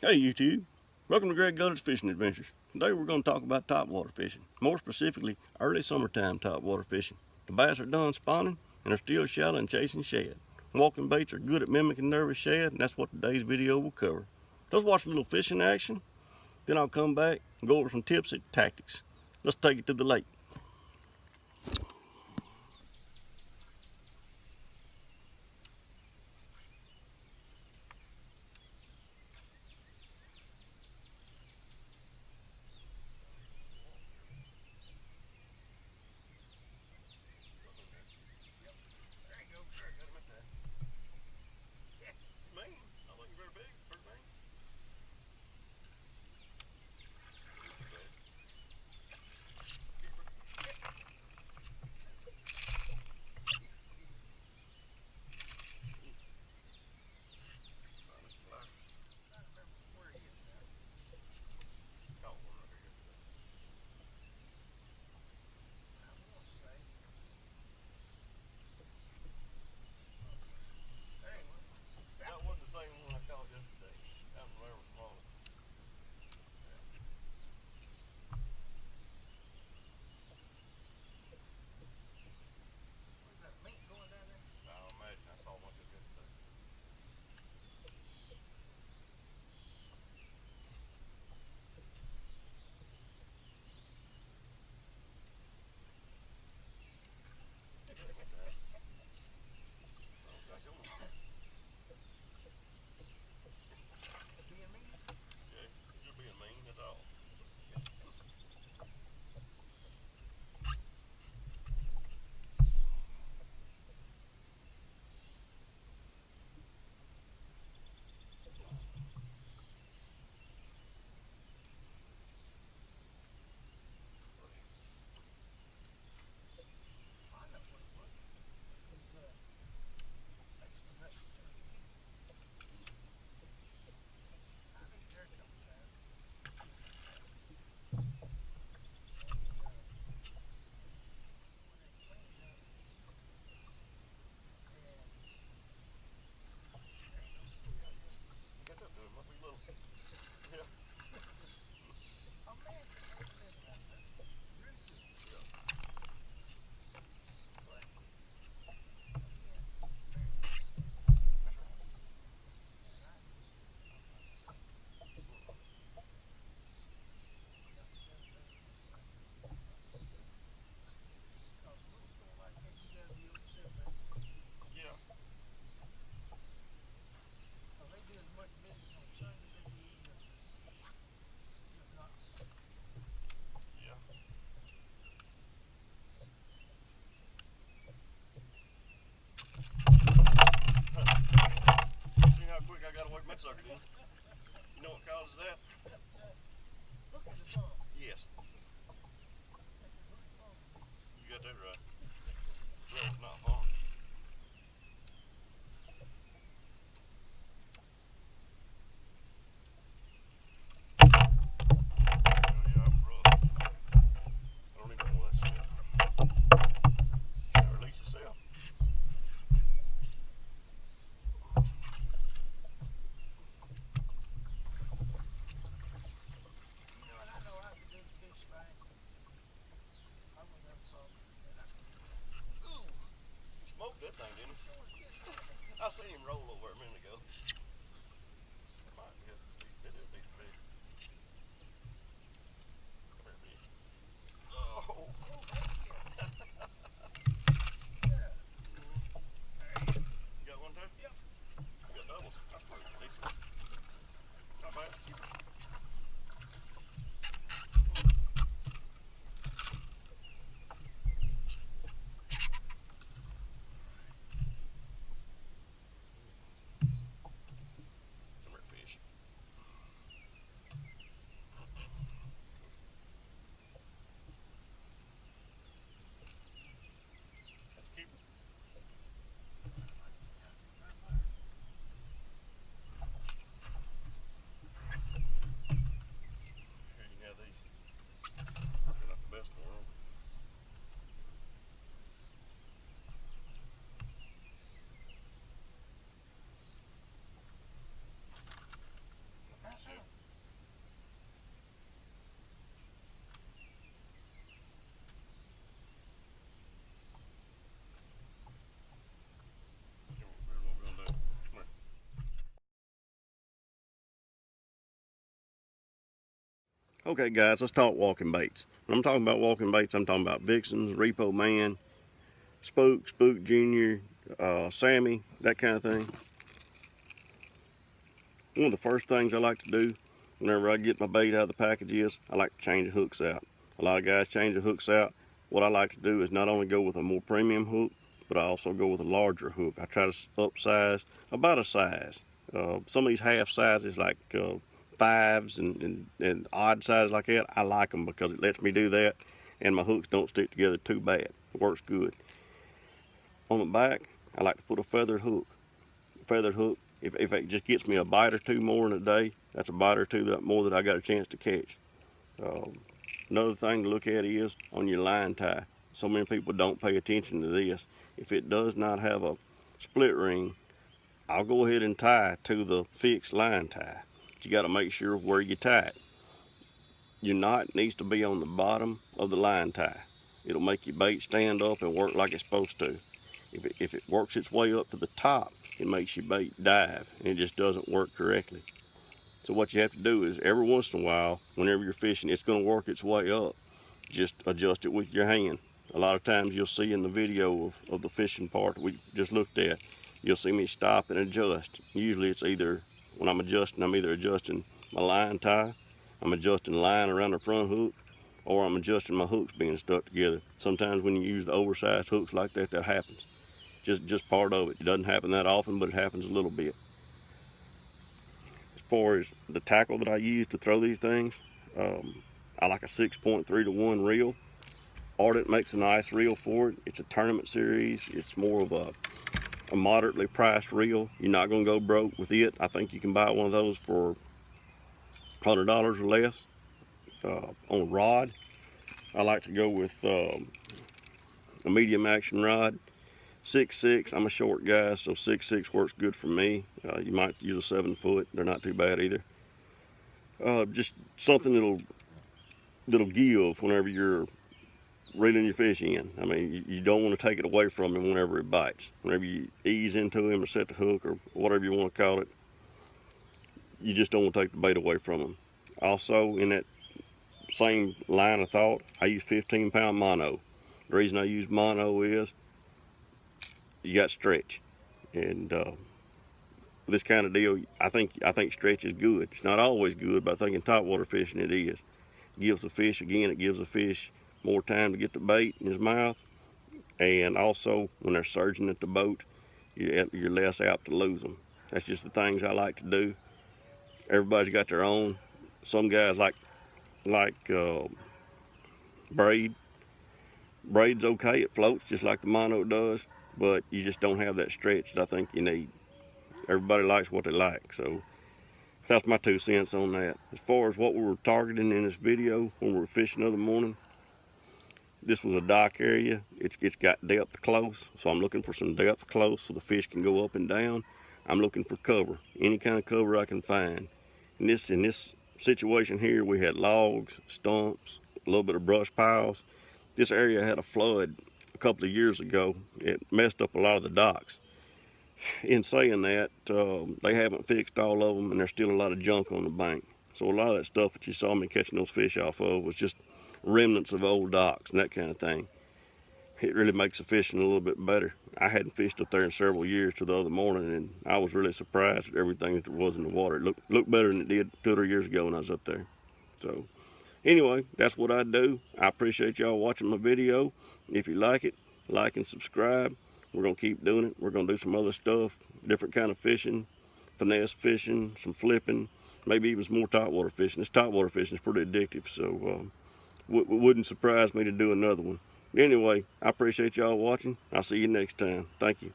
Hey YouTube, welcome to Greg Gullet's Fishing Adventures. Today we're going to talk about topwater fishing, more specifically early summertime topwater fishing. The bass are done spawning and are still shallow and chasing shad. Walking baits are good at mimicking nervous shad, and that's what today's video will cover. Let's watch a little fishing action, then I'll come back and go over some tips and tactics. Let's take it to the lake. See how quick I got to work my sucker in? You know what causes that? Yes, you got that right. No, it's not fun. Yeah, I'm rough. I don't even know that shit. Release yourself. Okay guys, let's talk walking baits. When I'm talking about walking baits, I'm talking about Vixens, Repo Man, Spook, Spook Jr., Sammy, that kind of thing. One of the first things I like to do whenever I get my bait out of the package is I like to change the hooks out. A lot of guys change the hooks out. What I like to do is not only go with a more premium hook, but I also go with a larger hook. I try to upsize about a size. Some of these half sizes like fives and odd sizes like that, I like them because it lets me do that and my hooks don't stick together too bad. It works good. On the back, I like to put a feathered hook. If it just gets me a bite or two more in a day, that's a bite or two more that I got a chance to catch. Another thing to look at is on your line tie. So many people don't pay attention to this. If it does not have a split ring, I'll go ahead and tie to the fixed line tie. But you got to make sure where you tie it. Your knot needs to be on the bottom of the line tie. It'll make your bait stand up and work like it's supposed to. If it works its way up to the top, it makes your bait dive and it just doesn't work correctly. So what you have to do is every once in a while, whenever you're fishing, it's going to work its way up. Just adjust it with your hand. A lot of times you'll see in the video of the fishing part that we just looked at, you'll see me stop and adjust. Usually it's either, when I'm adjusting, I'm either adjusting my line tie, I'm adjusting the line around the front hook, or I'm adjusting my hooks being stuck together. Sometimes when you use the oversized hooks like that, that happens. Just part of it. It doesn't happen that often, but it happens a little bit. As far as the tackle that I use to throw these things, I like a 6.3 to 1 reel. Ardent makes a nice reel for it. It's a tournament series. It's more of a moderately priced reel. You're not going to go broke with it. I think you can buy one of those for $100 or less. On a rod, I like to go with a medium action rod. 6'6", I'm a short guy, so 6'6" works good for me. You might use a 7 foot, they're not too bad either. Just something that'll give whenever you're reeling your fish in. I mean, you don't want to take it away from him whenever it bites. Whenever you ease into him or set the hook or whatever you want to call it, you just don't want to take the bait away from him. Also, in that same line of thought, I use 15-pound mono. The reason I use mono is you got stretch, and this kind of deal, I think stretch is good. It's not always good, but I think in topwater fishing it is. It gives the fish, again, it gives the fish more time to get the bait in his mouth, and also when they're surging at the boat, you're less apt to lose them. That's just the things I like to do. Everybody's got their own. Some guys like braid. Braid's okay, it floats just like the mono does, but you just don't have that stretch that I think you need. Everybody likes what they like, so that's my 2 cents on that. As far as what we were targeting in this video when we were fishing the other morning, this was a dock area. It's got depth close, so I'm looking for some depth close so the fish can go up and down. I'm looking for cover, any kind of cover I can find. In this situation here, we had logs, stumps, a little bit of brush piles. This area had a flood a couple of years ago. It messed up a lot of the docks. In saying that, they haven't fixed all of them, and there's still a lot of junk on the bank. So a lot of that stuff that you saw me catching those fish off of was just remnants of old docks and that kind of thing. It really makes the fishing a little bit better. I hadn't fished up there in several years till the other morning, and I was really surprised at everything that was in the water. It looked better than it did 2 or 3 years ago when I was up there. So anyway, that's what I do. I appreciate y'all watching my video. If you like it, like and subscribe. We're going to keep doing it. We're going to do some other stuff, different kind of fishing, finesse fishing, some flipping, maybe even some more topwater fishing. This topwater fishing is pretty addictive, so it wouldn't surprise me to do another one. Anyway, I appreciate y'all watching. I'll see you next time. Thank you.